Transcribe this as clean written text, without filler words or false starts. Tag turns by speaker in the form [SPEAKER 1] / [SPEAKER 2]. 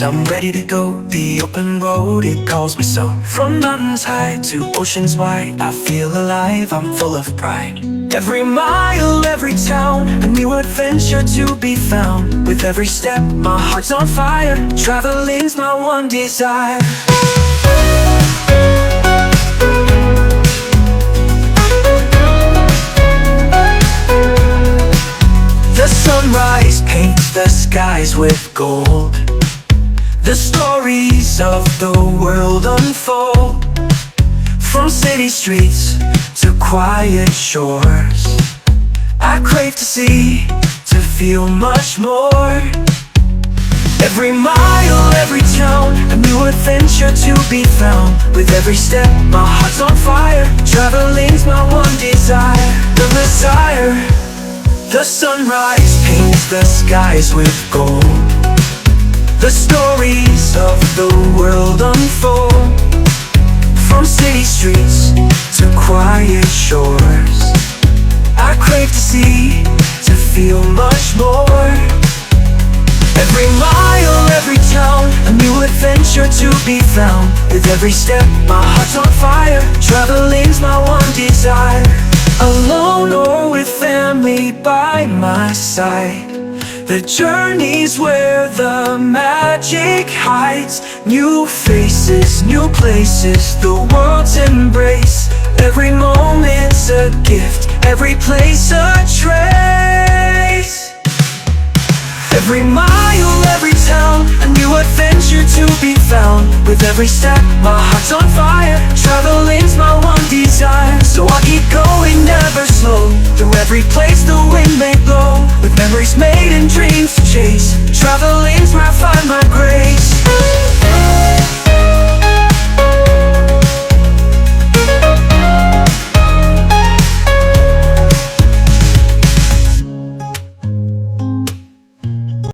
[SPEAKER 1] I'm ready to go. The open road, it calls me so. From mountains high to oceans wide, I feel alive, I'm full of pride. Every mile, every town, a new adventure to be found. With every step, my heart's on fire. Traveling's my one desire. The sunrise paints the skies with gold. The stories of the world unfold. From city streets to quiet shores, I crave to see, to feel much more. Every mile, every town, a new adventure to be found. With every step, my heart's on fire. Traveling's my one desire. The desire. The sunrise paints the skies with gold. The stories of the world unfold. From city streets to quiet shores, I crave to see, to feel much more. Every mile, every town, a new adventure to be found. With every step, my heart's on fire. Traveling's my one desire. Alone or with family by my side, the journey's where the magic hides. New faces, new places, the world's embrace. Every moment's a gift, every place a trace. Every mile, every town, a new adventure to be found. With every step, my heart's on fire. Traveling's my one desire. So I keep going, never slow. Through every place the wind may blow. With memories made and dreams to chase.